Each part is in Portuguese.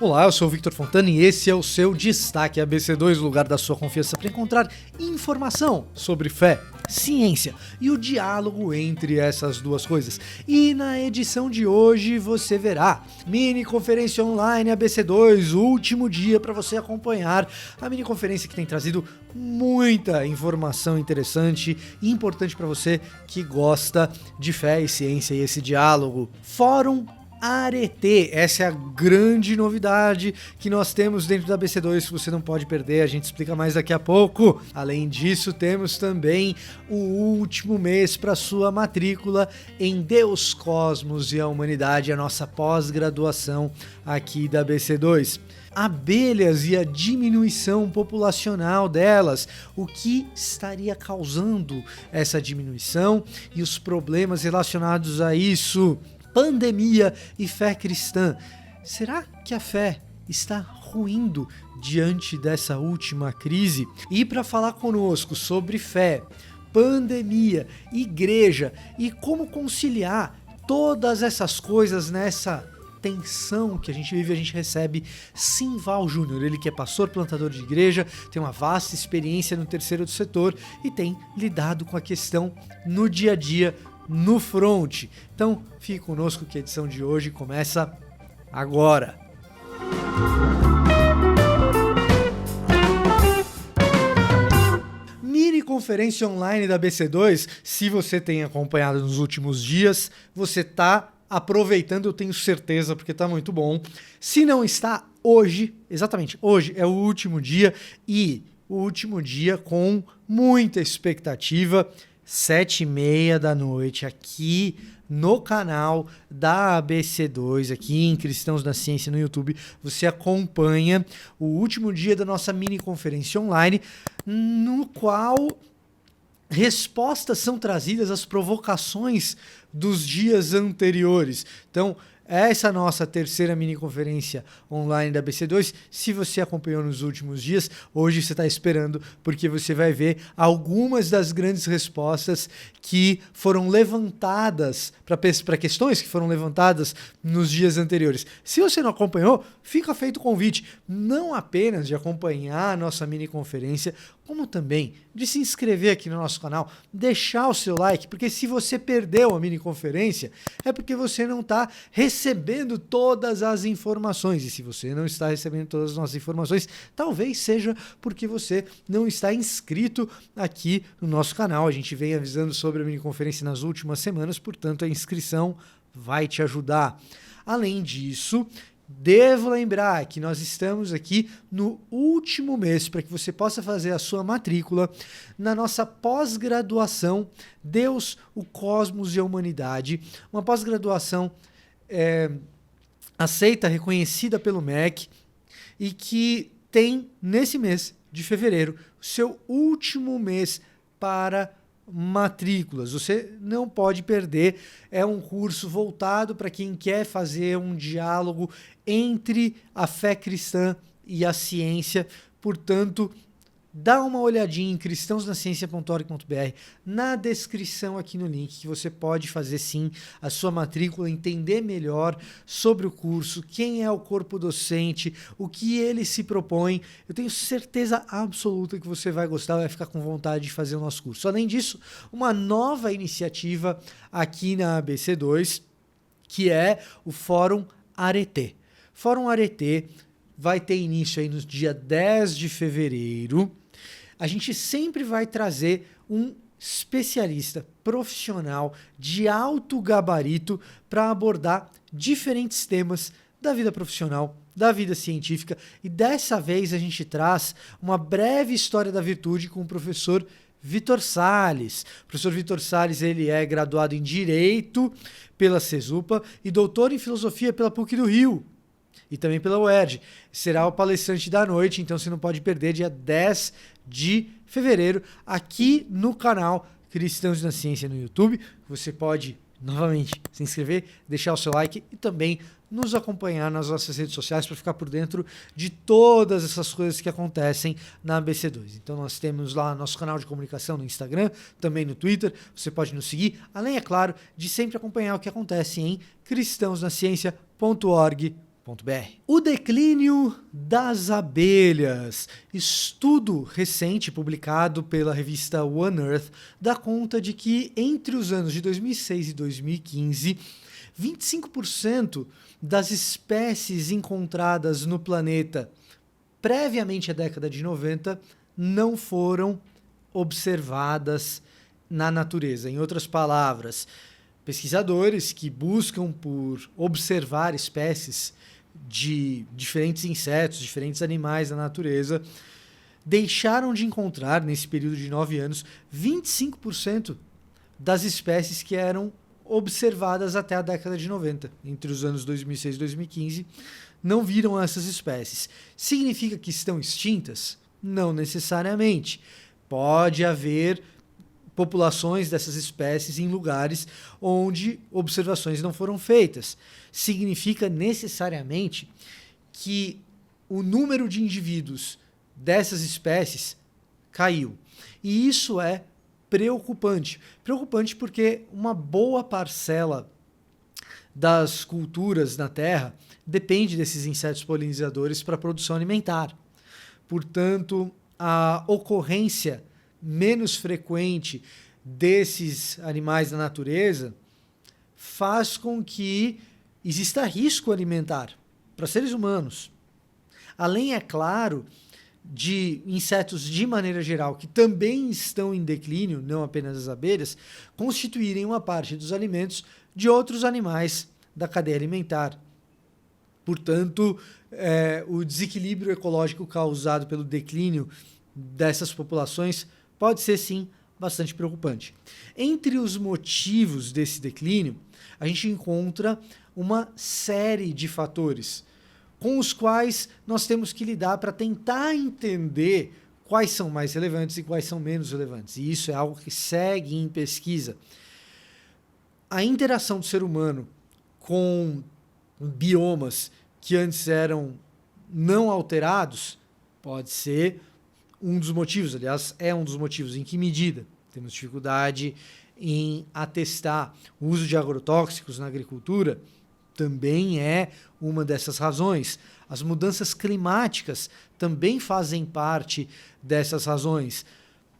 Olá, eu sou o Victor Fontana e esse é o seu Destaque ABC2, o lugar da sua confiança para encontrar informação sobre fé, ciência e o diálogo entre essas duas coisas. E na edição de hoje você verá mini conferência online ABC2, o último dia para você acompanhar a mini conferência que tem trazido muita informação interessante e importante para você que gosta de fé e ciência e esse diálogo. Fórum Arete, essa é a grande novidade que nós temos dentro da ABC2 que você não pode perder, a gente explica mais daqui a pouco. Além disso, temos também o último mês para sua matrícula em Deus, Cosmos e a Humanidade, a nossa pós-graduação aqui da ABC2. Abelhas e a diminuição populacional delas, o que estaria causando essa diminuição e os problemas relacionados a isso. Pandemia e fé cristã. Será que a fé está ruindo diante dessa última crise? E para falar conosco sobre fé, pandemia, igreja e como conciliar todas essas coisas nessa tensão que a gente vive, a gente recebe Simval Júnior, ele que é pastor, plantador de igreja, tem uma vasta experiência no terceiro setor e tem lidado com a questão no dia a dia, no front. Então fique conosco que a edição de hoje começa agora. Mini conferência online da ABC2, se você tem acompanhado nos últimos dias, você está aproveitando, eu tenho certeza, porque está muito bom. Se não está, hoje, exatamente, hoje é o último dia e o último dia com muita expectativa. 7h30 da noite, aqui no canal da ABC2, aqui em Cristãos da Ciência no YouTube, você acompanha o último dia da nossa mini conferência online, no qual respostas são trazidas às provocações dos dias anteriores. Então, essa é a nossa terceira mini conferência online da ABC2. Se você acompanhou nos últimos dias, hoje você está esperando, porque você vai ver algumas das grandes respostas que foram levantadas, para questões que foram levantadas nos dias anteriores. Se você não acompanhou, fica feito o convite, não apenas de acompanhar a nossa mini conferência, como também de se inscrever aqui no nosso canal, deixar o seu like, porque se você perdeu a mini conferência, é porque você não está recebendo todas as informações. E se você não está recebendo todas as nossas informações, talvez seja porque você não está inscrito aqui no nosso canal. A gente vem avisando sobre a mini conferência nas últimas semanas, portanto a inscrição vai te ajudar. Além disso, devo lembrar que nós estamos aqui no último mês para que você possa fazer a sua matrícula na nossa pós-graduação Deus, o Cosmos e a Humanidade, uma pós-graduação aceita, reconhecida pelo MEC e que tem nesse mês de fevereiro o seu último mês para matrículas. Você não pode perder, é um curso voltado para quem quer fazer um diálogo entre a fé cristã e a ciência, portanto, dá uma olhadinha em cristãosnaciencia.org.br, na descrição aqui no link, que você pode fazer sim a sua matrícula, entender melhor sobre o curso, quem é o corpo docente, o que ele se propõe. Eu tenho certeza absoluta que você vai gostar, vai ficar com vontade de fazer o nosso curso. Além disso, uma nova iniciativa aqui na ABC2, que é o Fórum Arete. Fórum Arete vai ter início aí no dia 10 de fevereiro. A gente sempre vai trazer um especialista profissional de alto gabarito para abordar diferentes temas da vida profissional, da vida científica, e dessa vez a gente traz uma breve história da virtude com o professor Vitor Salles. O professor Vitor Salles, ele é graduado em Direito pela Cesupa e doutor em Filosofia pela PUC do Rio e também pela UERJ. Será o palestrante da noite, então você não pode perder, dia 10 de fevereiro, aqui no canal Cristãos na Ciência no YouTube. Você pode, novamente, se inscrever, deixar o seu like e também nos acompanhar nas nossas redes sociais para ficar por dentro de todas essas coisas que acontecem na ABC2. Então nós temos lá nosso canal de comunicação no Instagram, também no Twitter, você pode nos seguir, além, é claro, de sempre acompanhar o que acontece em cristãosnaciencia.org.br. O declínio das abelhas. Estudo recente publicado pela revista One Earth dá conta de que entre os anos de 2006 e 2015, 25% das espécies encontradas no planeta previamente à década de 90 não foram observadas na natureza. Em outras palavras, pesquisadores que buscam por observar espécies de diferentes insetos, diferentes animais na natureza, deixaram de encontrar, nesse período de 9 anos, 25% das espécies que eram observadas até a década de 90. Entre os anos 2006 e 2015, não viram essas espécies. Significa que estão extintas? Não necessariamente. Pode haver populações dessas espécies em lugares onde observações não foram feitas. Significa necessariamente que o número de indivíduos dessas espécies caiu. E isso é preocupante. Preocupante porque uma boa parcela das culturas na Terra depende desses insetos polinizadores para a produção alimentar. Portanto, a ocorrência menos frequente desses animais na natureza faz com que exista risco alimentar para seres humanos. Além, é claro, de insetos de maneira geral que também estão em declínio, não apenas as abelhas, constituírem uma parte dos alimentos de outros animais da cadeia alimentar. Portanto, o desequilíbrio ecológico causado pelo declínio dessas populações pode ser, sim, bastante preocupante. Entre os motivos desse declínio, a gente encontra uma série de fatores com os quais nós temos que lidar para tentar entender quais são mais relevantes e quais são menos relevantes. E isso é algo que segue em pesquisa. A interação do ser humano com biomas que antes eram não alterados pode ser um dos motivos, aliás, é um dos motivos. Em que medida? Temos dificuldade em atestar o uso de agrotóxicos na agricultura, também é uma dessas razões. As mudanças climáticas também fazem parte dessas razões.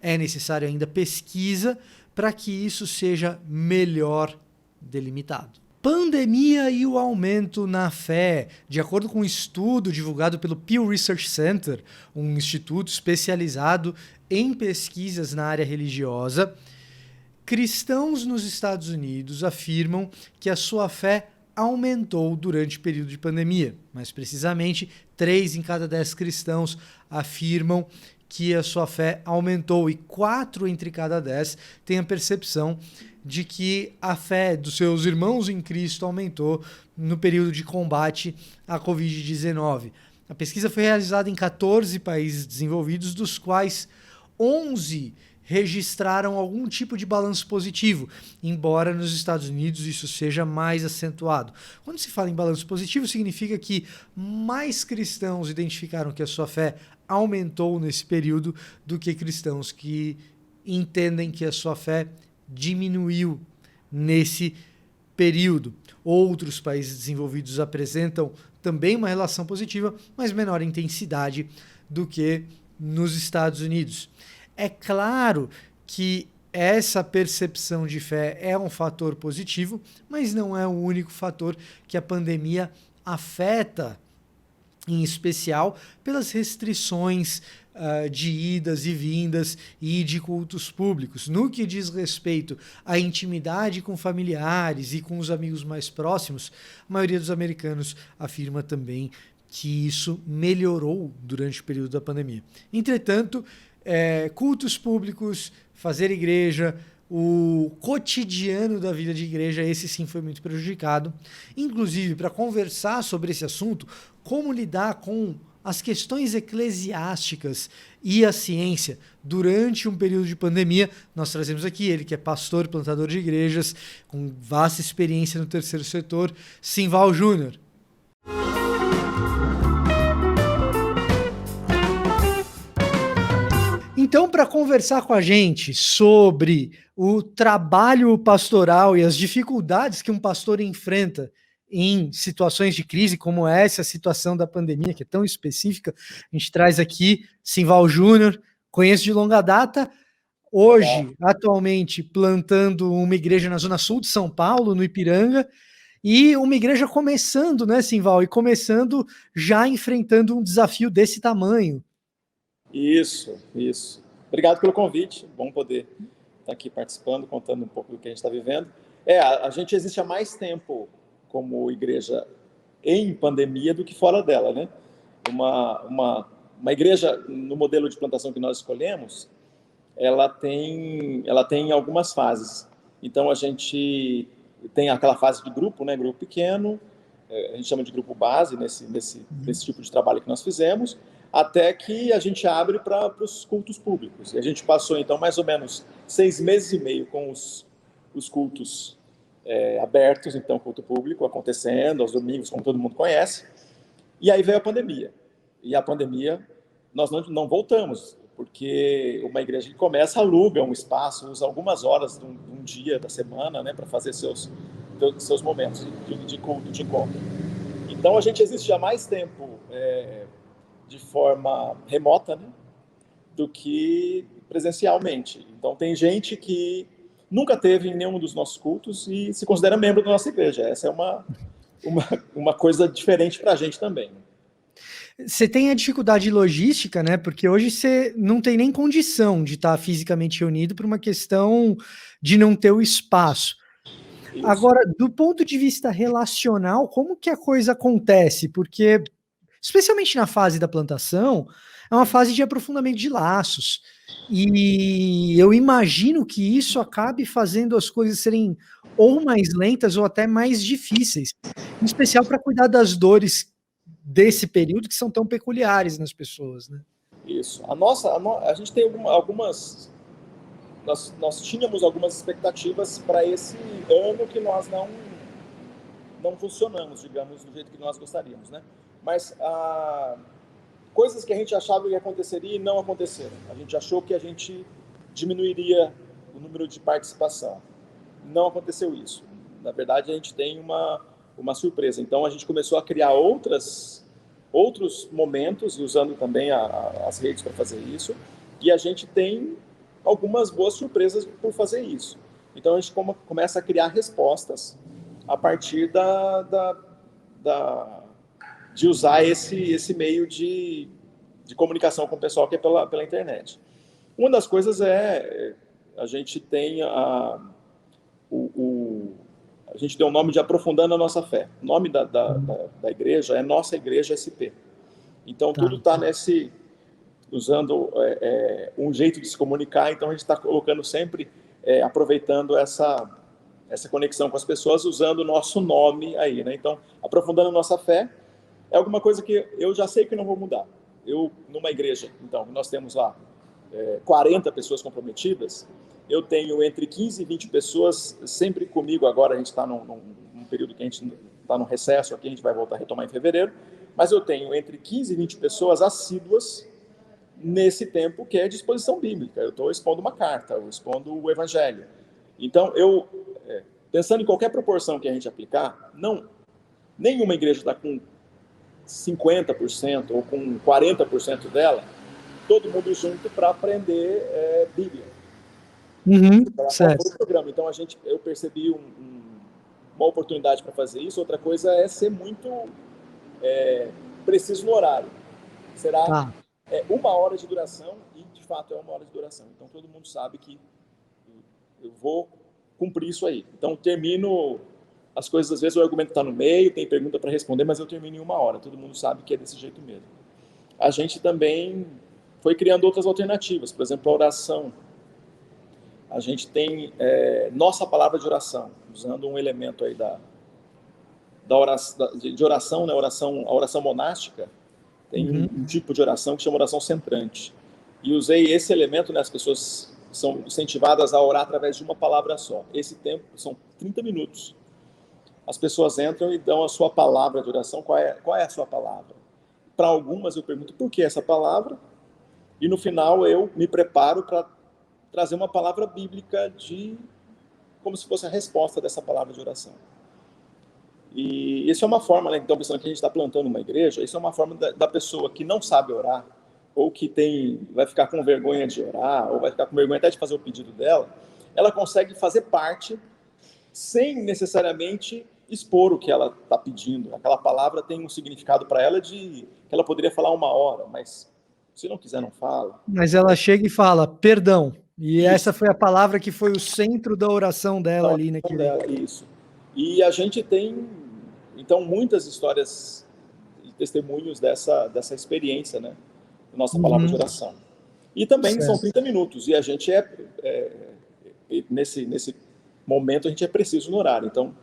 É necessário ainda pesquisa para que isso seja melhor delimitado. Pandemia e o aumento na fé. De acordo com um estudo divulgado pelo Pew Research Center, um instituto especializado em pesquisas na área religiosa, cristãos nos Estados Unidos afirmam que a sua fé aumentou durante o período de pandemia. Mais precisamente, 3 em cada 10 cristãos afirmam que a sua fé aumentou e 4 entre cada 10 têm a percepção de que a fé dos seus irmãos em Cristo aumentou no período de combate à Covid-19. A pesquisa foi realizada em 14 países desenvolvidos, dos quais 11 registraram algum tipo de balanço positivo, embora nos Estados Unidos isso seja mais acentuado. Quando se fala em balanço positivo, significa que mais cristãos identificaram que a sua fé aumentou nesse período do que cristãos que entendem que a sua fé diminuiu nesse período. Outros países desenvolvidos apresentam também uma relação positiva, mas menor intensidade do que nos Estados Unidos. É claro que essa percepção de fé é um fator positivo, mas não é o único fator que a pandemia afeta, em especial pelas restrições de idas e vindas e de cultos públicos. No que diz respeito à intimidade com familiares e com os amigos mais próximos, a maioria dos americanos afirma também que isso melhorou durante o período da pandemia. Entretanto, cultos públicos, fazer igreja, o cotidiano da vida de igreja, esse sim foi muito prejudicado. Inclusive, para conversar sobre esse assunto, como lidar com as questões eclesiásticas e a ciência durante um período de pandemia, nós trazemos aqui ele, que é pastor, plantador de igrejas, com vasta experiência no terceiro setor, Simval Júnior. Então, para conversar com a gente sobre o trabalho pastoral e as dificuldades que um pastor enfrenta em situações de crise, como essa situação da pandemia, que é tão específica. A gente traz aqui Simval Júnior, conheço de longa data, hoje, atualmente, plantando uma igreja na zona sul de São Paulo, no Ipiranga, e uma igreja começando, né, Simval, e começando já enfrentando um desafio desse tamanho. Isso. Obrigado pelo convite, bom poder estar aqui participando, contando um pouco do que a gente está vivendo. A gente existe há mais tempo como igreja em pandemia do que fora dela, né? Uma igreja, no modelo de plantação que nós escolhemos, ela tem algumas fases. Então, a gente tem aquela fase de grupo, né? Grupo pequeno, a gente chama de grupo base nesse tipo de trabalho que nós fizemos, até que a gente abre para os cultos públicos. E a gente passou, então, mais ou menos 6 meses e meio com os cultos abertos, então, culto público acontecendo, aos domingos, como todo mundo conhece. E aí veio a pandemia. E a pandemia, nós não voltamos, porque uma igreja que começa aluga um espaço, usa algumas horas de um dia da semana, né, para fazer seus momentos de culto, de encontro. Então, a gente existe há mais tempo de forma remota, né, do que presencialmente. Então, tem gente que nunca teve em nenhum dos nossos cultos e se considera membro da nossa igreja. Essa é uma coisa diferente para a gente também. Você tem a dificuldade logística, né? Porque hoje você não tem nem condição de estar fisicamente reunido por uma questão de não ter o espaço. Isso. Agora, do ponto de vista relacional, como que a coisa acontece? Porque, especialmente na fase da plantação, é uma fase de aprofundamento de laços. E eu imagino que isso acabe fazendo as coisas serem ou mais lentas ou até mais difíceis, em especial para cuidar das dores desse período que são tão peculiares nas pessoas, né? Isso. A gente tem algumas. Nós tínhamos algumas expectativas para esse ano que nós não funcionamos, digamos, do jeito que nós gostaríamos, né? Mas coisas que a gente achava que aconteceria e não aconteceram. A gente achou que a gente diminuiria o número de participação. Não aconteceu isso. Na verdade, a gente tem uma surpresa. Então, a gente começou a criar outros momentos, e usando também as redes para fazer isso, e a gente tem algumas boas surpresas por fazer isso. Então, a gente começa a criar respostas a partir de usar esse meio de comunicação com o pessoal que é pela internet. Uma das coisas a gente tem a gente deu o nome de Aprofundando a Nossa Fé. O nome da igreja é Nossa Igreja SP. Então, tudo está usando um jeito de se comunicar, então a gente está colocando sempre, aproveitando essa conexão com as pessoas, usando o nosso nome aí, né? Então, Aprofundando a Nossa Fé é alguma coisa que eu já sei que não vou mudar. Numa igreja, então, nós temos lá 40 pessoas comprometidas, eu tenho entre 15 e 20 pessoas sempre comigo. Agora a gente está num período que a gente está no recesso aqui, a gente vai voltar a retomar em fevereiro, mas eu tenho entre 15 e 20 pessoas assíduas nesse tempo que é de exposição bíblica. Eu estou expondo uma carta, eu expondo o evangelho. Então, pensando em qualquer proporção que a gente aplicar, nenhuma igreja está com 50% ou com 40% dela, todo mundo junto para aprender Bíblia. Certo. O programa. Então, eu percebi uma oportunidade para fazer isso. Outra coisa é ser muito preciso no horário. Será 1 hora de duração e, de fato, é 1 hora de duração. Então, todo mundo sabe que eu vou cumprir isso aí. Então, termino as coisas, às vezes o argumento está no meio, tem pergunta para responder, mas eu termino em 1 hora. Todo mundo sabe que é desse jeito mesmo. A gente também foi criando outras alternativas. Por exemplo, a oração. A gente tem nossa palavra de oração, usando um elemento aí de oração, né? A oração monástica. Tem um tipo de oração que chama oração centrante. E usei esse elemento, né? As pessoas são incentivadas a orar através de uma palavra só. Esse tempo são 30 minutos. As pessoas entram e dão a sua palavra de oração. Qual é a sua palavra? Para algumas eu pergunto por que essa palavra, e no final eu me preparo para trazer uma palavra bíblica como se fosse a resposta dessa palavra de oração. E isso é uma forma, né? Então, pensando que a gente está plantando uma igreja, isso é uma forma da pessoa que não sabe orar, ou que vai ficar com vergonha de orar, ou vai ficar com vergonha até de fazer o pedido dela, ela consegue fazer parte sem necessariamente expor o que ela está pedindo. Aquela palavra tem um significado para ela que ela poderia falar 1 hora, mas se não quiser, não fala. Mas ela chega e fala, perdão. E Isso. essa foi a palavra que foi o centro da oração dela ali naquele... Dela, isso. E a gente tem, então, muitas histórias e testemunhos dessa experiência, né? Nossa palavra de oração. E também são 30 minutos, e a gente nesse momento, a gente é preciso no horário. Então,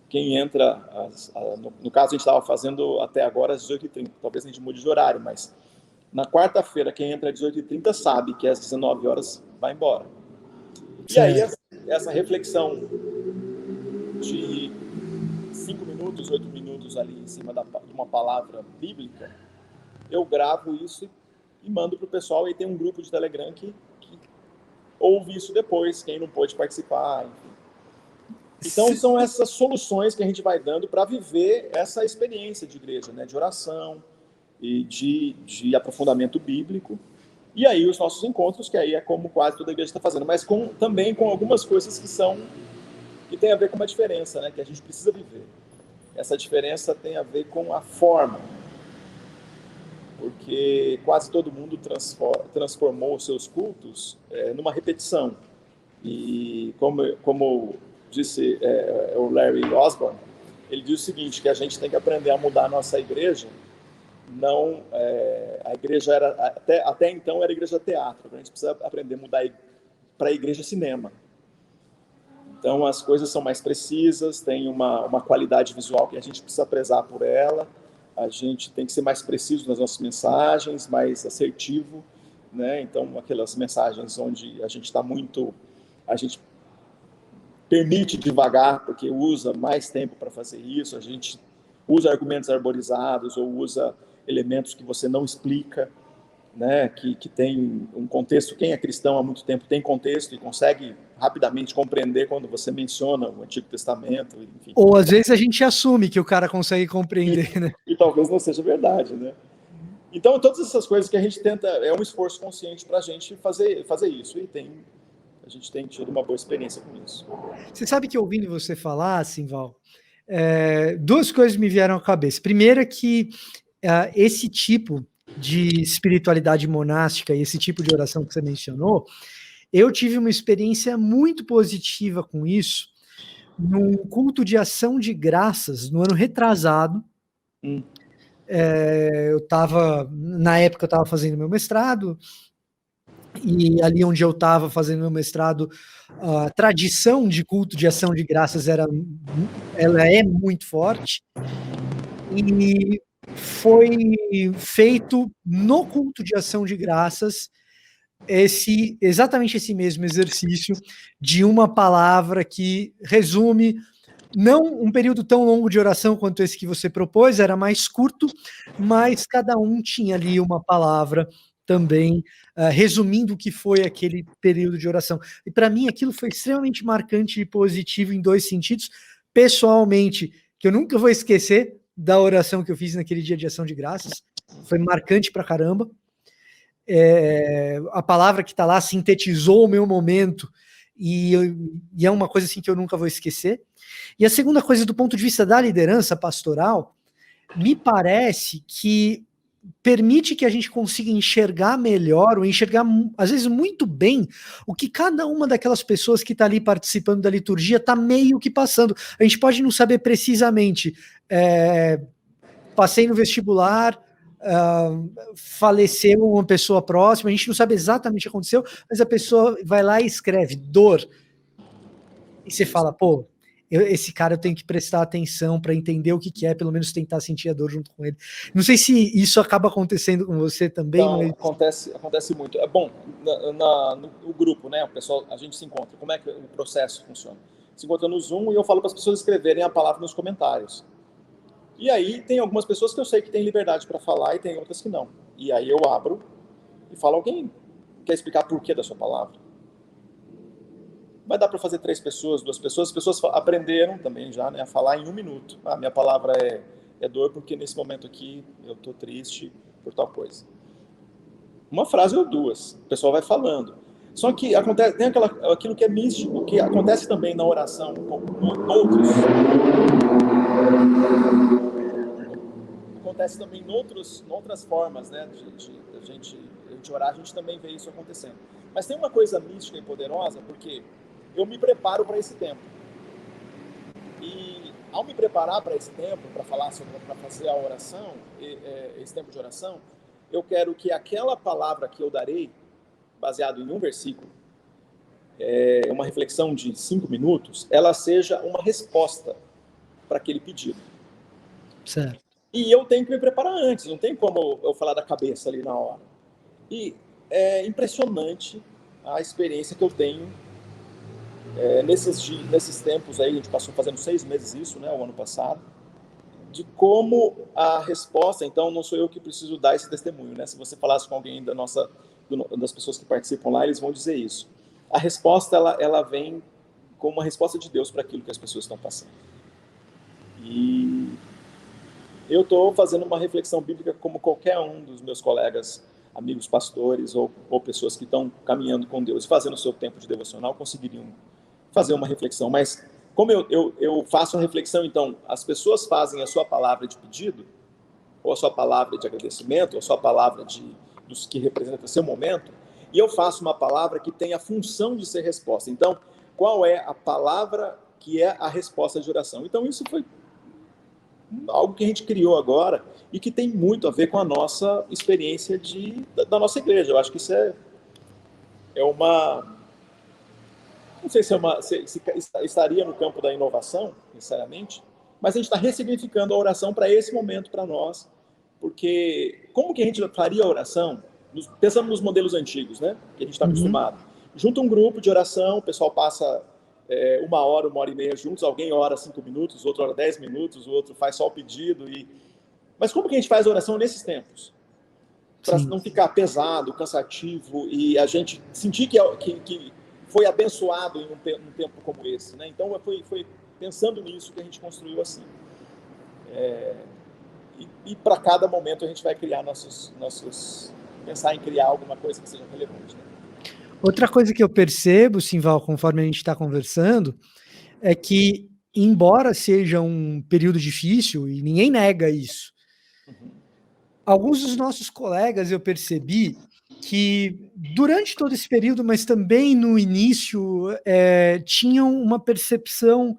quem entra, no caso, a gente estava fazendo até agora às 18h30, talvez a gente mude de horário, mas na quarta-feira, quem entra às 18h30 sabe que às 19 horas vai embora. E aí, essa reflexão de 5 minutos, 8 minutos ali em cima de uma palavra bíblica, eu gravo isso e mando para o pessoal, e tem um grupo de Telegram que ouve isso depois, quem não pôde participar, enfim. Então, são essas soluções que a gente vai dando para viver essa experiência de igreja, né? De oração e de aprofundamento bíblico. E aí, os nossos encontros, que aí é como quase toda a igreja está fazendo, mas também com algumas coisas que tem a ver com uma diferença, né? Que a gente precisa viver. Essa diferença tem a ver com a forma, porque quase todo mundo transformou os seus cultos numa repetição. E como disse o Larry Osborne, ele diz o seguinte, que a gente tem que aprender a mudar a nossa igreja. Não, a igreja era até então era igreja teatro, a gente precisa aprender a mudar para a igreja cinema. Então as coisas são mais precisas, tem uma qualidade visual que a gente precisa prezar por ela, a gente tem que ser mais preciso nas nossas mensagens, mais assertivo, né? Então aquelas mensagens onde a gente permite devagar, porque usa mais tempo para fazer isso, a gente usa argumentos arborizados ou usa elementos que você não explica, né? Que tem um contexto. Quem é cristão há muito tempo tem contexto e consegue rapidamente compreender quando você menciona o Antigo Testamento, enfim. Ou às vezes a gente assume que o cara consegue compreender, né? E talvez não seja verdade, né? Então, todas essas coisas que a gente tenta, é um esforço consciente para a gente fazer isso, e a gente tem tido uma boa experiência com isso. Você sabe que ouvindo você falar, Simval, duas coisas me vieram à cabeça. Primeiro é que esse tipo de espiritualidade monástica e esse tipo de oração que você mencionou, eu tive uma experiência muito positiva com isso num culto de ação de graças no ano retrasado. Na época eu estava fazendo meu mestrado, e ali onde eu estava fazendo meu mestrado, a tradição de culto de ação de graças ela é muito forte, e foi feito no culto de ação de graças exatamente esse mesmo exercício de uma palavra que resume, não um período tão longo de oração quanto esse que você propôs, era mais curto, mas cada um tinha ali uma palavra também, resumindo o que foi aquele período de oração. E para mim aquilo foi extremamente marcante e positivo em dois sentidos. Pessoalmente, que eu nunca vou esquecer da oração que eu fiz naquele dia de ação de graças, foi marcante pra caramba. A palavra que está lá sintetizou o meu momento, e é uma coisa assim que eu nunca vou esquecer. E a segunda coisa, do ponto de vista da liderança pastoral, me parece que permite que a gente consiga enxergar melhor, ou enxergar, às vezes, muito bem, o que cada uma daquelas pessoas que está ali participando da liturgia está meio que passando. A gente pode não saber precisamente, passei no vestibular, faleceu uma pessoa próxima, a gente não sabe exatamente o que aconteceu, mas a pessoa vai lá e escreve dor, e você fala, pô, esse cara eu tenho que prestar atenção para entender o que é, pelo menos tentar sentir a dor junto com ele. Não sei se isso acaba acontecendo com você também. Não, mas... acontece muito. É bom, no grupo, né, o pessoal, a gente se encontra. Como é que o processo funciona? Se encontra no Zoom e eu falo para as pessoas escreverem a palavra nos comentários. E aí tem algumas pessoas que eu sei que têm liberdade para falar e tem outras que não. E aí eu abro e falo, alguém quer explicar por que da sua palavra? vai dar para fazer 3 pessoas, 2 pessoas. As pessoas aprenderam também já, né, a falar em 1 minuto. A minha palavra é dor porque nesse momento aqui eu estou triste por tal coisa. Uma frase ou 2, o pessoal vai falando. Só que acontece, tem aquilo que é místico, que acontece também na oração com outros. Acontece também em outras formas, né, de a gente orar, a gente também vê isso acontecendo. Mas tem uma coisa mística e poderosa, porque eu me preparo para esse tempo. E ao me preparar para esse tempo, para fazer a oração, esse tempo de oração, eu quero que aquela palavra que eu darei, baseado em um versículo, uma reflexão de 5 minutos, ela seja uma resposta para aquele pedido. Certo. E eu tenho que me preparar antes, não tem como eu falar da cabeça ali na hora. E é impressionante a experiência que eu tenho nesses tempos aí, a gente passou fazendo 6 meses isso, né, o ano passado, de como a resposta, então não sou eu que preciso dar esse testemunho, né? Se você falasse com alguém das pessoas que participam lá, eles vão dizer isso. A resposta, ela vem como uma resposta de Deus para aquilo que as pessoas estão passando. E eu estou fazendo uma reflexão bíblica como qualquer um dos meus colegas, amigos pastores ou pessoas que estão caminhando com Deus e fazendo o seu tempo de devocional conseguiriam fazer uma reflexão. Mas como eu faço a reflexão, então, as pessoas fazem a sua palavra de pedido, ou a sua palavra de agradecimento, ou a sua palavra dos que representa o seu momento, e eu faço uma palavra que tem a função de ser resposta. Então, qual é a palavra que é a resposta de oração? Então, isso foi algo que a gente criou agora e que tem muito a ver com a nossa experiência da nossa igreja. Eu acho que isso é uma... Não sei se estaria no campo da inovação, sinceramente, mas a gente está ressignificando a oração para esse momento, para nós, porque como que a gente faria a oração? Pensando nos modelos antigos, né? Que a gente está acostumado. Junta um grupo de oração, o pessoal passa 1 hora, 1h30 juntos, alguém ora 5 minutos, o outro ora 10 minutos, o outro faz só o pedido. Mas como que a gente faz a oração nesses tempos? Para não ficar pesado, cansativo, e a gente sentir que foi abençoado em um tempo como esse, né? Então foi pensando nisso que a gente construiu assim. E para cada momento a gente vai criar pensar em criar alguma coisa que seja relevante, né? Outra coisa que eu percebo, Simval, conforme a gente está conversando, é que, embora seja um período difícil, e ninguém nega isso, alguns dos nossos colegas eu percebi que durante todo esse período, mas também no início, tinham uma percepção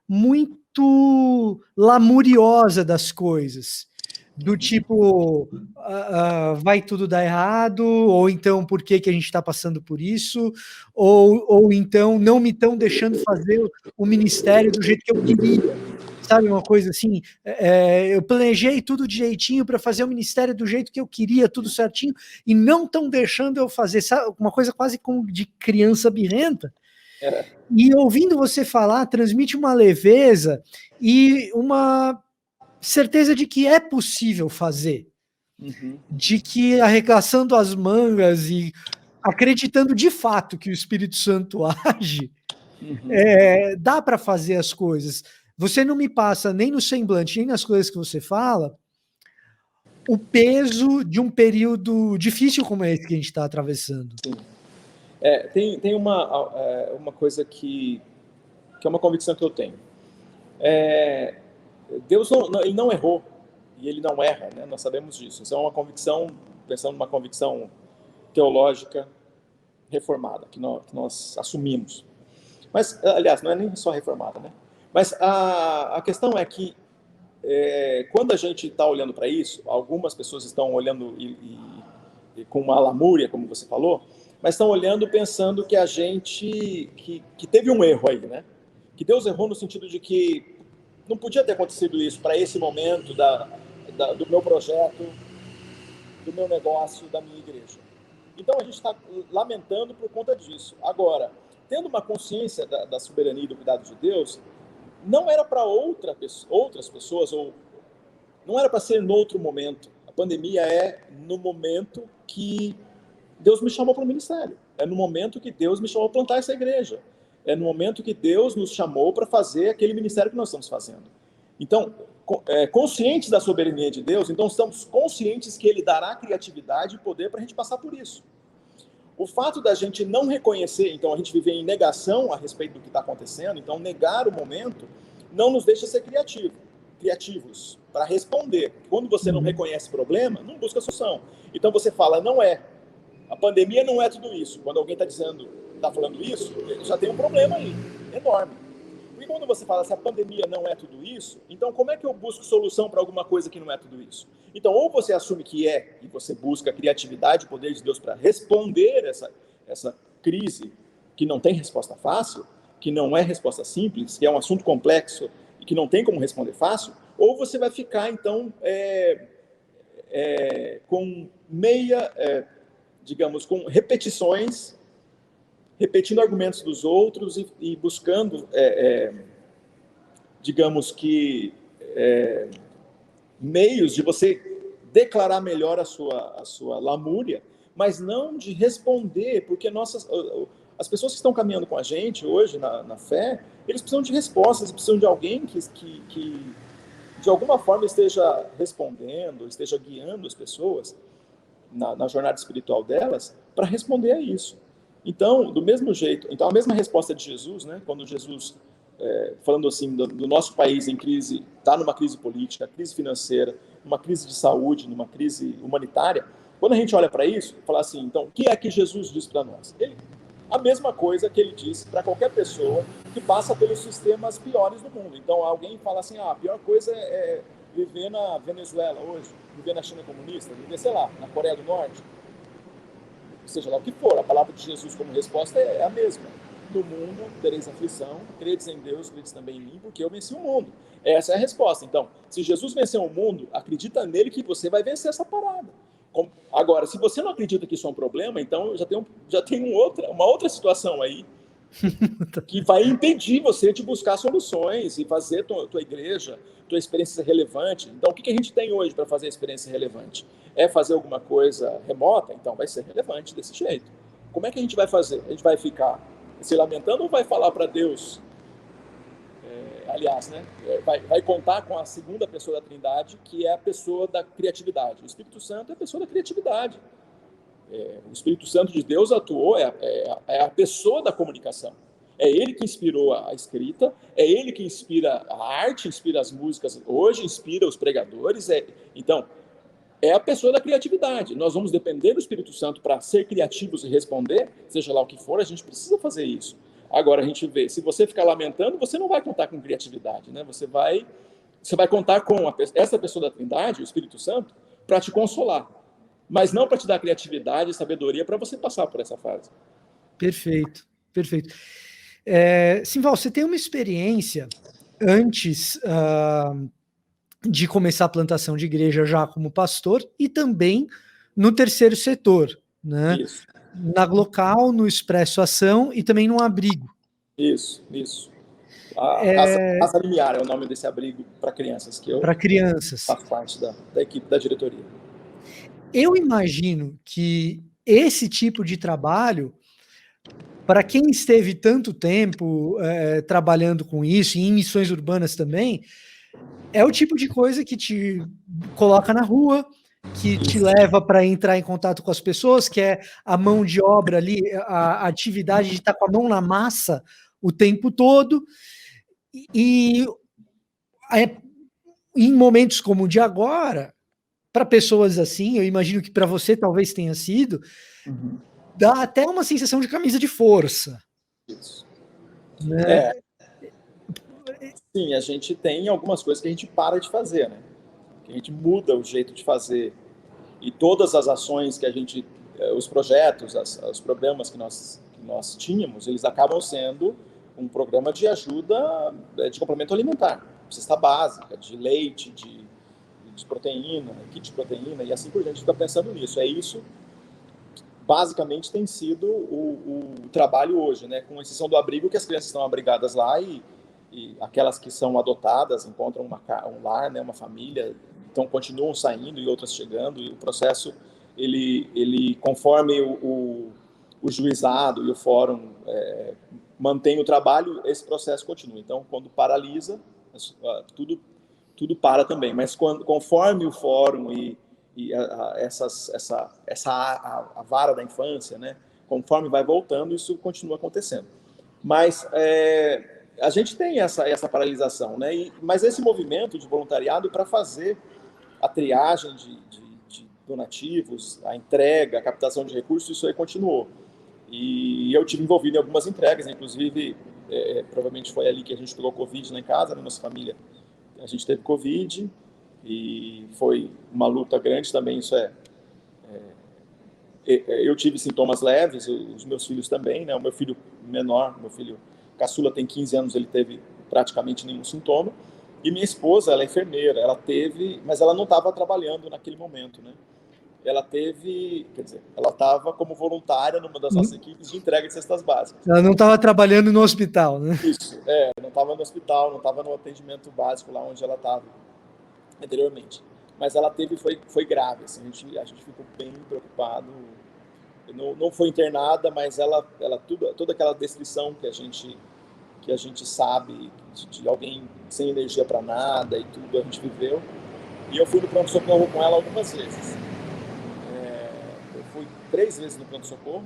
muito lamuriosa das coisas, do tipo, vai tudo dar errado, ou então por que a gente está passando por isso, ou então não me estão deixando fazer o ministério do jeito que eu queria. Sabe, uma coisa assim, eu planejei tudo direitinho para fazer o ministério do jeito que eu queria, tudo certinho, e não estão deixando eu fazer, sabe, uma coisa quase como de criança birrenta. E ouvindo você falar, transmite uma leveza e uma certeza de que é possível fazer, de que arregaçando as mangas e acreditando de fato que o Espírito Santo age, dá para fazer as coisas. Você não me passa nem no semblante, nem nas coisas que você fala, o peso de um período difícil como esse que a gente está atravessando. Sim. Tem uma coisa que é uma convicção que eu tenho. Deus ele não errou e ele não erra, né? Nós sabemos disso. Isso é uma convicção, pensando numa convicção teológica reformada, que nós assumimos. Mas, aliás, não é nem só reformada, né? Mas a questão é que, quando a gente está olhando para isso, algumas pessoas estão olhando e com uma lamúria, como você falou, mas estão olhando pensando que a gente, que teve um erro aí, né? Que Deus errou no sentido de que não podia ter acontecido isso para esse momento do meu projeto, do meu negócio, da minha igreja. Então a gente está lamentando por conta disso. Agora, tendo uma consciência da soberania e do cuidado de Deus, não era para outras pessoas, ou não era para ser no outro momento. A pandemia é no momento que Deus me chamou para o ministério. É no momento que Deus me chamou a plantar essa igreja. é no momento que Deus nos chamou para fazer aquele ministério que nós estamos fazendo. Então, conscientes da soberania de Deus, então estamos conscientes que Ele dará criatividade e poder para a gente passar por isso. O fato da gente não reconhecer, então a gente viver em negação a respeito do que está acontecendo, então negar o momento, não nos deixa ser criativos para responder. Quando você não reconhece o problema, não busca solução. Então você fala, não é. A pandemia não é tudo isso. Quando alguém está falando isso, já tem um problema aí, enorme. E quando você fala se a pandemia não é tudo isso, então como é que eu busco solução para alguma coisa que não é tudo isso? Então, ou você assume que é, e você busca a criatividade e o poder de Deus para responder essa crise que não tem resposta fácil, que não é resposta simples, que é um assunto complexo e que não tem como responder fácil, ou você vai ficar, então, com digamos, com repetições, repetindo argumentos dos outros e buscando, digamos que, meios de você declarar melhor a sua lamúria, mas não de responder, porque as pessoas que estão caminhando com a gente hoje na fé, eles precisam de respostas, precisam de alguém que de alguma forma esteja respondendo, esteja guiando as pessoas na jornada espiritual delas para responder a isso. Então, do mesmo jeito, então a mesma resposta de Jesus, né, quando Jesus, falando assim, do nosso país em crise, está numa crise política, crise financeira, numa crise de saúde, numa crise humanitária, quando a gente olha para isso, fala assim, então, o que é que Jesus diz para nós? A mesma coisa que ele disse para qualquer pessoa que passa pelos sistemas piores do mundo. Então, alguém fala assim, a pior coisa é viver na Venezuela hoje, viver na China comunista, viver, sei lá, na Coreia do Norte, seja lá o que for, a palavra de Jesus como resposta é a mesma. No mundo tereis aflição, credes em Deus, credes também em mim, porque eu venci o mundo. Essa é a resposta. Então, se Jesus venceu o mundo, acredita nele que você vai vencer essa parada. Agora, se você não acredita que isso é um problema, então já tem uma outra situação aí que vai impedir você de buscar soluções e fazer tua igreja, tua experiência relevante. Então, o que a gente tem hoje para fazer a experiência relevante? É fazer alguma coisa remota? Então, vai ser relevante desse jeito. Como é que a gente vai fazer? A gente vai ficar se lamentando ou vai falar para Deus? Aliás, né? Vai contar com a segunda pessoa da Trindade, que é a pessoa da criatividade. O Espírito Santo é a pessoa da criatividade. O Espírito Santo de Deus atuou, é a pessoa da comunicação. É ele que inspirou a escrita, é ele que inspira a arte, inspira as músicas hoje, inspira os pregadores. Então, é a pessoa da criatividade. Nós vamos depender do Espírito Santo para ser criativos e responder, seja lá o que for, a gente precisa fazer isso. Agora, a gente vê, se você ficar lamentando, você não vai contar com criatividade, né? Você vai contar com essa pessoa da Trindade, o Espírito Santo, para te consolar, mas não para te dar criatividade e sabedoria para você passar por essa fase. Perfeito, perfeito. Simval, você tem uma experiência antes de começar a plantação de igreja já como pastor e também no terceiro setor, né? Isso. Na Glocal, no Expresso Ação e também no abrigo. Isso. A Casa Limiar é o nome desse abrigo para crianças, que eu faço parte da equipe da diretoria. Eu imagino que esse tipo de trabalho, para quem esteve tanto tempo trabalhando com isso, e em missões urbanas também, é o tipo de coisa que te coloca na rua, que te leva para entrar em contato com as pessoas, que é a mão de obra ali, a atividade de estar com a mão na massa o tempo todo. E em momentos como o de agora, para pessoas assim, eu imagino que para você talvez tenha sido, dá até uma sensação de camisa de força. Isso. Né? Sim, a gente tem algumas coisas que a gente para de fazer, né? Que a gente muda o jeito de fazer. E todas as ações que a gente, os projetos, os programas que nós tínhamos, eles acabam sendo um programa de ajuda de complemento alimentar, cesta básica, de leite, de proteína, kit de proteína, e assim por diante. A gente fica pensando nisso. É isso, basicamente, tem sido o trabalho hoje, né? Com exceção do abrigo, que as crianças estão abrigadas lá e aquelas que são adotadas encontram um lar, né, uma família, então continuam saindo e outras chegando, e o processo, ele conforme o juizado e o fórum mantém o trabalho, esse processo continua. Então, quando paralisa, tudo para também. Mas conforme o fórum e a vara da infância, né, conforme vai voltando, isso continua acontecendo. Mas a gente tem essa paralisação, né? Mas esse movimento de voluntariado para fazer a triagem de donativos, a entrega, a captação de recursos, isso aí continuou. E eu tive envolvido em algumas entregas, inclusive, provavelmente foi ali que a gente pegou Covid lá em casa, na nossa família. A gente teve Covid e foi uma luta grande também, eu tive sintomas leves, os meus filhos também, né? O meu filho menor, meu filho caçula tem 15 anos, ele teve praticamente nenhum sintoma. E minha esposa, ela é enfermeira, ela teve, mas ela não estava trabalhando naquele momento, né? Ela estava como voluntária numa das nossas equipes de entrega de cestas básicas. Ela não estava trabalhando no hospital, né? Isso, não estava no hospital, não estava no atendimento básico lá onde ela estava anteriormente. Mas ela teve, foi grave, assim, a gente ficou bem preocupado. Não foi internada, mas ela toda aquela descrição que a gente sabe de alguém sem energia para nada e tudo, a gente viveu. E eu fui no pronto-socorro com ela algumas vezes. Eu fui 3 vezes no pronto-socorro,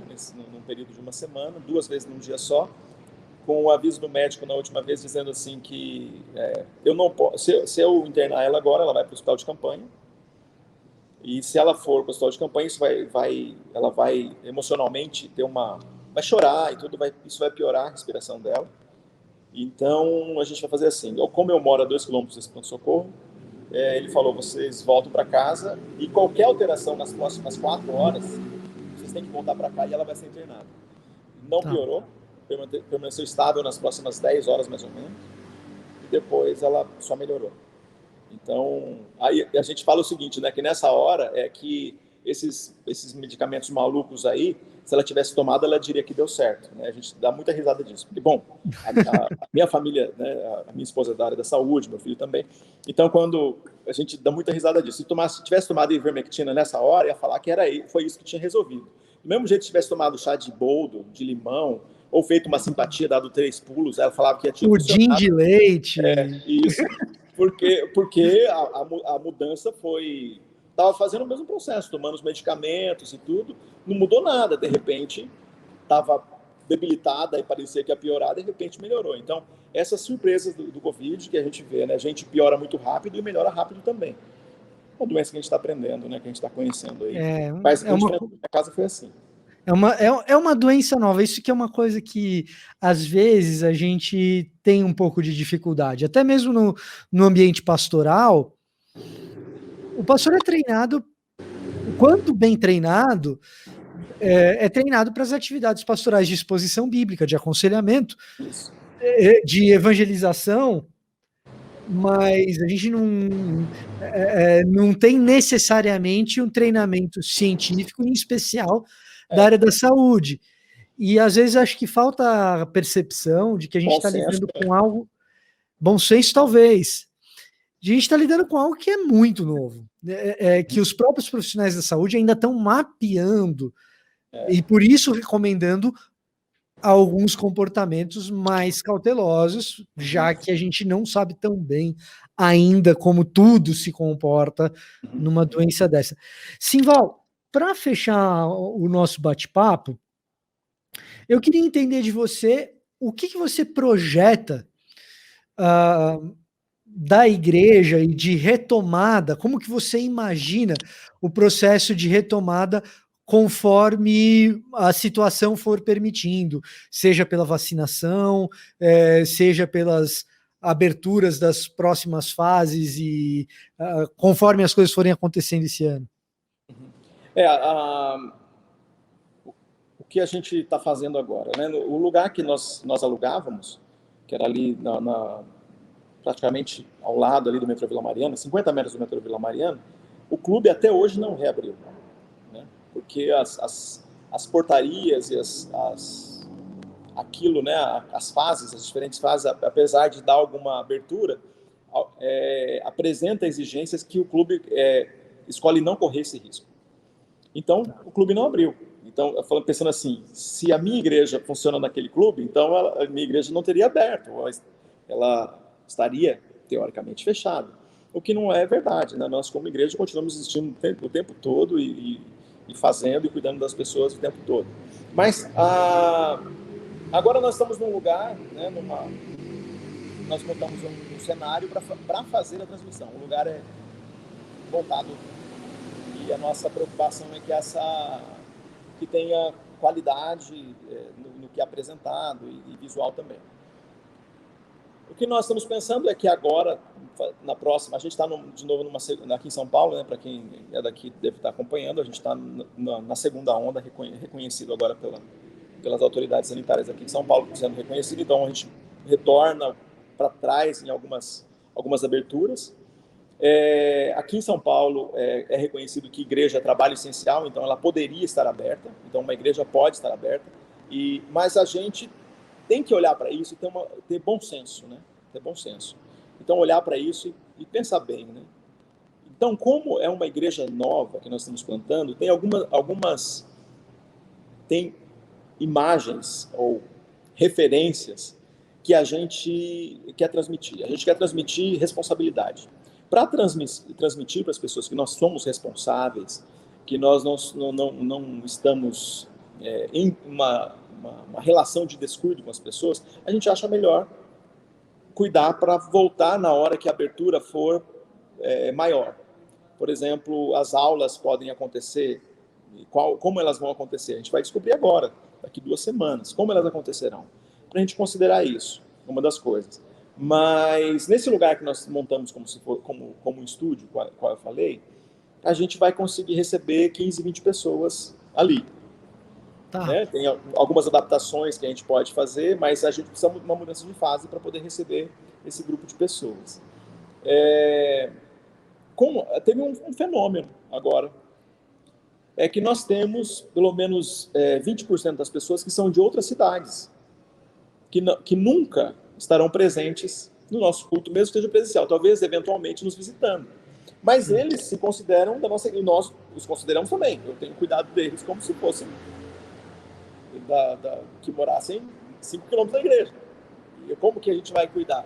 num período de uma semana, 2 vezes num dia só, com o aviso do médico na última vez dizendo assim que eu não posso, se eu internar ela agora, ela vai para o hospital de campanha. E se ela for para o hospital de campanha, ela vai emocionalmente vai chorar e tudo, isso vai piorar a respiração dela. Então a gente vai fazer assim. Como eu moro a 2 quilômetros desse pronto-socorro, ele falou: vocês voltam para casa e qualquer alteração nas próximas 4 horas, vocês têm que voltar para cá e ela vai ser internada. Não piorou, permaneceu estável nas próximas 10 horas mais ou menos, e depois ela só melhorou. Então, aí a gente fala o seguinte, né, que nessa hora é que esses medicamentos malucos aí, se ela tivesse tomado, ela diria que deu certo, né? A gente dá muita risada disso. Porque, bom, a minha família, né, a minha esposa é da área da saúde, meu filho também. Então, quando a gente dá muita risada disso, se tivesse tomado ivermectina nessa hora, ia falar que foi isso que tinha resolvido. Do mesmo jeito que tivesse tomado chá de boldo, de limão, ou feito uma simpatia, dado 3 pulos, ela falava que tinha pudim funcionado. De leite. Isso. Porque a mudança estava fazendo o mesmo processo, tomando os medicamentos e tudo, não mudou nada. De repente, estava debilitada e parecia que ia piorar, de repente melhorou. Então, essas surpresas do Covid que a gente vê, né? A gente piora muito rápido e melhora rápido também. Uma doença que a gente está aprendendo, né? Que a gente está conhecendo aí. Mas na minha casa foi assim. É uma doença nova, isso que é uma coisa que às vezes a gente tem um pouco de dificuldade, até mesmo no ambiente pastoral. O pastor é treinado, quando bem treinado, é treinado para as atividades pastorais de exposição bíblica, de aconselhamento, de evangelização, mas a gente não tem necessariamente um treinamento científico, em especial da área da saúde. E às vezes acho que falta a percepção de que a gente está lidando com algo, bom senso talvez, a gente está lidando com algo que é muito novo, que os próprios profissionais da saúde ainda estão mapeando, e por isso recomendando alguns comportamentos mais cautelosos, já que a gente não sabe tão bem ainda como tudo se comporta numa doença dessa. Simval, para fechar o nosso bate-papo, eu queria entender de você o que você projeta da igreja e de retomada, como que você imagina o processo de retomada conforme a situação for permitindo, seja pela vacinação, seja pelas aberturas das próximas fases e conforme as coisas forem acontecendo esse ano? O que a gente está fazendo agora, né? O lugar que nós alugávamos, que era ali praticamente ao lado ali do metrô Vila Mariana, 50 metros do metrô Vila Mariana, o clube até hoje não reabriu, né? Porque as portarias e aquilo, né, as fases, as diferentes fases, apesar de dar alguma abertura, apresenta exigências que o clube escolhe não correr esse risco. Então, o clube não abriu. Então, pensando assim, se a minha igreja funciona naquele clube, então a minha igreja não teria aberto, ela estaria teoricamente fechada. O que não é verdade, né? Nós, como igreja, continuamos existindo o tempo todo e fazendo e cuidando das pessoas o tempo todo. Mas agora nós estamos num lugar, né, nós montamos um cenário para fazer a transmissão. O lugar é voltado e a nossa preocupação é que tenha qualidade no que é apresentado e visual também. O que nós estamos pensando é que agora, na próxima, a gente está de novo aqui em São Paulo, né, para quem é daqui deve estar acompanhando, a gente está na segunda onda, reconhecido agora pelas autoridades sanitárias aqui de São Paulo, sendo reconhecido, então a gente retorna para trás em algumas aberturas. Aqui em São Paulo é reconhecido que igreja é trabalho essencial, então ela poderia estar aberta, então uma igreja pode estar aberta, mas a gente tem que olhar para isso e ter bom senso, né? Ter bom senso. Então olhar para isso e pensar bem, né? Então, como é uma igreja nova que nós estamos plantando, tem tem imagens ou referências que a gente quer transmitir. A gente quer transmitir responsabilidade. Para transmitir para as pessoas que nós somos responsáveis, que nós não estamos em uma relação de descuido com as pessoas, a gente acha melhor cuidar para voltar na hora que a abertura for maior. Por exemplo, as aulas podem acontecer, como elas vão acontecer? A gente vai descobrir agora, daqui 2 semanas, como elas acontecerão. Para a gente considerar isso, uma das coisas. Mas nesse lugar que nós montamos como um estúdio, qual eu falei, a gente vai conseguir receber 15, 20 pessoas ali. Tá. Né? Tem algumas adaptações que a gente pode fazer, mas a gente precisa de uma mudança de fase para poder receber esse grupo de pessoas. Teve um fenômeno agora, é que nós temos pelo menos 20% das pessoas que são de outras cidades, que nunca estarão presentes no nosso culto, mesmo que seja presencial, talvez eventualmente nos visitando. Mas eles se consideram da nossa, e nós os consideramos também. Eu tenho cuidado deles como se fossem que morassem 5 quilômetros da igreja. E como que a gente vai cuidar?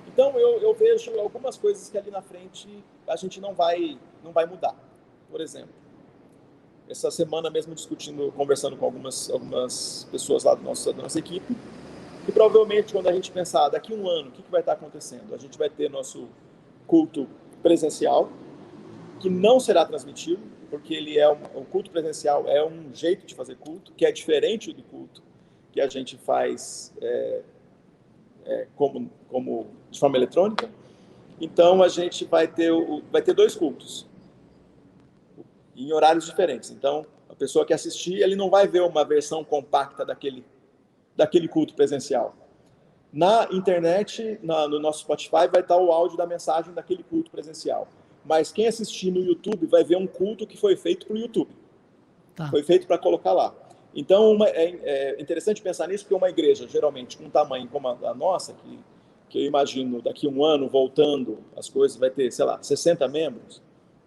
Então eu vejo algumas coisas que ali na frente a gente não vai mudar. Por exemplo, essa semana mesmo conversando com algumas pessoas lá da nossa equipe, e provavelmente quando a gente pensar daqui a um ano, o que vai estar acontecendo? A gente vai ter nosso culto presencial, que não será transmitido, porque o culto presencial é um jeito de fazer culto, que é diferente do culto que a gente faz como de forma eletrônica. Então a gente vai ter 2 cultos em horários diferentes. Então a pessoa que assistir, ele não vai ver uma versão compacta daquele culto presencial. Na internet, no nosso Spotify, vai estar o áudio da mensagem daquele culto presencial. Mas quem assistir no YouTube vai ver um culto que foi feito para o YouTube. Tá. Foi feito para colocar lá. Então, é interessante pensar nisso, porque uma igreja, geralmente, com um tamanho como a nossa, que eu imagino daqui a um ano, voltando, as coisas, vai ter, 60 membros,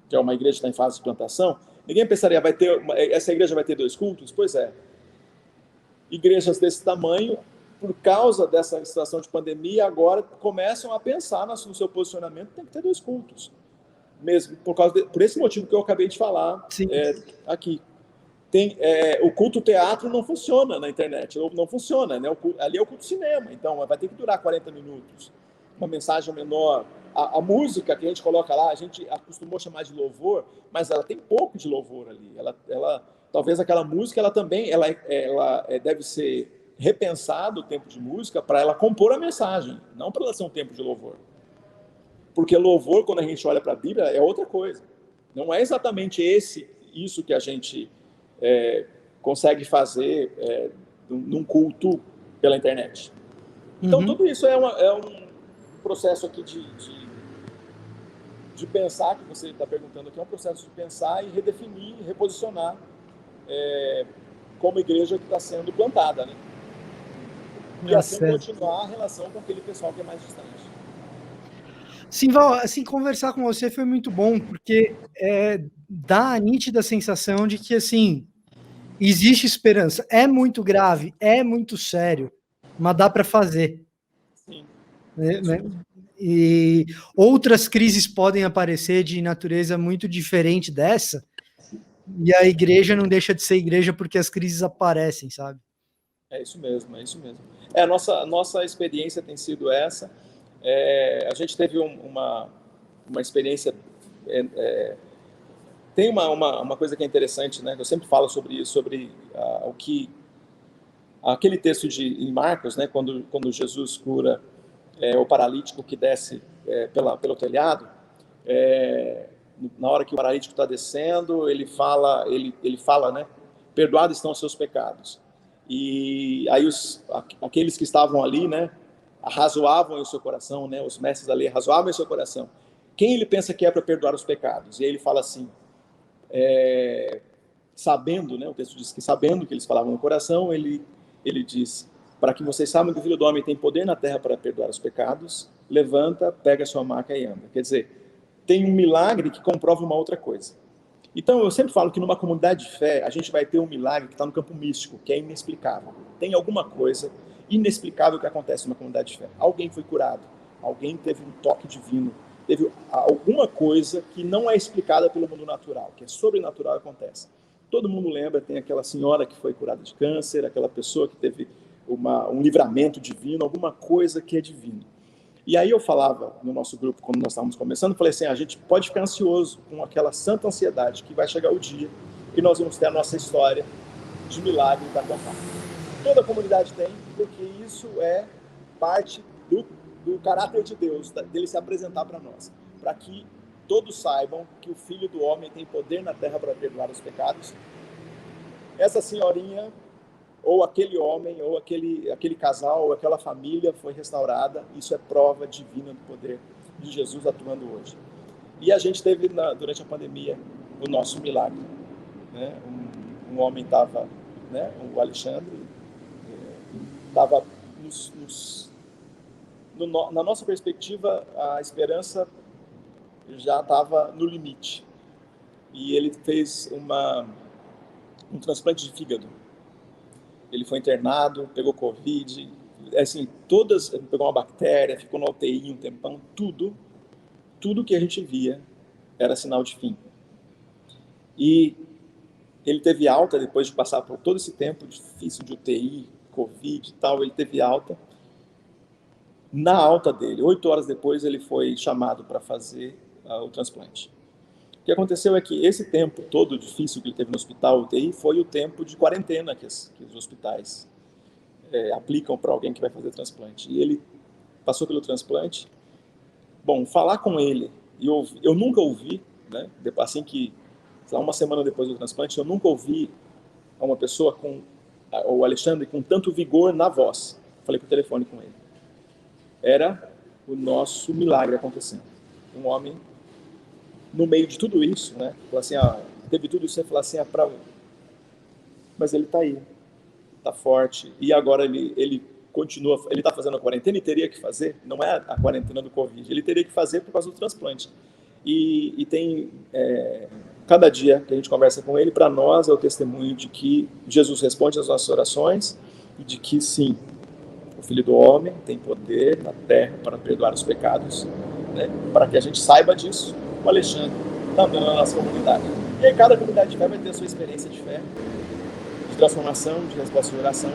que é uma igreja que está em fase de plantação, ninguém pensaria, essa igreja vai ter 2 cultos? Pois é. Igrejas desse tamanho, por causa dessa situação de pandemia, agora começam a pensar no seu posicionamento, tem que ter 2 cultos. Mesmo por esse motivo que eu acabei de falar aqui. O culto teatro não funciona na internet, não funciona, né? Ali é o culto cinema, então vai ter que durar 40 minutos, uma mensagem menor. A música que a gente coloca lá, a gente acostumou a chamar de louvor, mas ela tem pouco de louvor ali. Talvez aquela música, ela também deve ser repensado o tempo de música para ela compor a mensagem, não para ela ser um tempo de louvor. Porque louvor, quando a gente olha para a Bíblia, é outra coisa. Não é exatamente isso que a gente consegue fazer num culto pela internet. Então, tudo isso é um processo aqui de pensar, que você está perguntando aqui, é um processo de pensar e redefinir, reposicionar como igreja que está sendo plantada, né? E assim continuar a relação com aquele pessoal que é mais distante. Simval, assim, conversar com você foi muito bom, porque dá a nítida sensação de que, assim, existe esperança. É muito grave, é muito sério, mas dá para fazer. Sim. Né? E outras crises podem aparecer de natureza muito diferente dessa, e a igreja não deixa de ser igreja porque as crises aparecem, sabe? É isso mesmo, é isso mesmo. A nossa experiência tem sido essa. A gente teve uma experiência... tem uma coisa que é interessante, né? Eu sempre falo sobre isso, sobre o que... Aquele texto em Marcos, né? Quando Jesus cura o paralítico que desce pelo telhado, na hora que o paralítico está descendo, ele fala, né? Perdoados estão os seus pecados. E aí aqueles que estavam ali, né? Arrazoavam em seu coração, né? Os mestres da lei arrazoavam em seu coração. Quem ele pensa que é para perdoar os pecados? E aí ele fala assim, sabendo, né? O texto diz que sabendo que eles falavam no coração, ele diz: para que vocês saibam que o Filho do Homem tem poder na terra para perdoar os pecados, levanta, pega a sua maca e anda. Quer dizer, tem um milagre que comprova uma outra coisa. Então, eu sempre falo que numa comunidade de fé, a gente vai ter um milagre que está no campo místico, que é inexplicável. Tem alguma coisa inexplicável que acontece numa comunidade de fé. Alguém foi curado, alguém teve um toque divino, teve alguma coisa que não é explicada pelo mundo natural, que é sobrenatural e acontece. Todo mundo lembra, tem aquela senhora que foi curada de câncer, aquela pessoa que teve um livramento divino, alguma coisa que é divino. E aí eu falava no nosso grupo, quando nós estávamos começando, falei assim, a gente pode ficar ansioso com aquela santa ansiedade que vai chegar o dia e nós vamos ter a nossa história de milagre para contar. Toda a comunidade tem, porque isso é parte do caráter de Deus, dele se apresentar para nós, para que todos saibam que o Filho do Homem tem poder na terra para perdoar os pecados. Essa senhorinha, ou aquele homem, ou aquele casal, ou aquela família foi restaurada. Isso é prova divina do poder de Jesus atuando hoje. E a gente teve, durante a pandemia, o nosso milagre. Né? Um homem estava, né? O Alexandre, estava na nossa perspectiva, a esperança já estava no limite. E ele fez um transplante de fígado. Ele foi internado, pegou Covid, assim, pegou uma bactéria, ficou na UTI um tempão, tudo que a gente via era sinal de fim. E ele teve alta depois de passar por todo esse tempo difícil de UTI, Covid e tal, ele teve alta. Na alta dele, 8 horas depois, ele foi chamado para fazer o transplante. O que aconteceu é que esse tempo todo difícil que ele teve no hospital UTI foi o tempo de quarentena que os hospitais aplicam para alguém que vai fazer transplante. E ele passou pelo transplante. Bom, falar com ele, eu nunca ouvi, né, assim que, uma semana depois do transplante, eu nunca ouvi uma pessoa o Alexandre com tanto vigor na voz. Falei por telefone com ele. Era o nosso milagre acontecendo. Um homem no meio de tudo isso, né? Fala assim, teve tudo isso, você fala assim, mas ele está aí, está forte, e agora ele continua, ele está fazendo a quarentena e teria que fazer, não é a quarentena do Covid, ele teria que fazer por causa do transplante. E tem, cada dia que a gente conversa com ele, para nós é o testemunho de que Jesus responde às nossas orações e de que sim, o Filho do Homem tem poder na terra para perdoar os pecados, né? Para que a gente saiba disso, o Alexandre está andando na nossa comunidade. E aí cada comunidade de fé vai ter a sua experiência de fé, de transformação, de resposta de oração,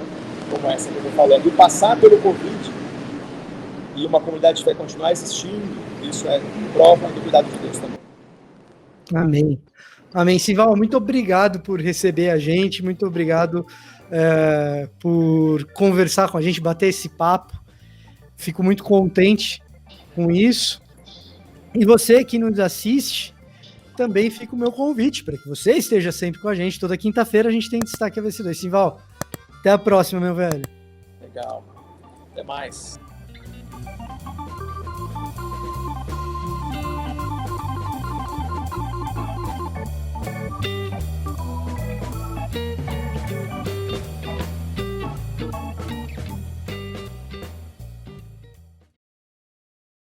como essa que eu estou falando. E passar pelo Covid e uma comunidade de fé continuar existindo, isso é prova do cuidado de Deus também. Amém. Amém. Simval, muito obrigado por receber a gente, muito obrigado por conversar com a gente, bater esse papo. Fico muito contente com isso. E você que nos assiste, também fica o meu convite para que você esteja sempre com a gente. Toda quinta-feira a gente tem Destaque ABC2. Simval, até a próxima, meu velho. Legal. Até mais.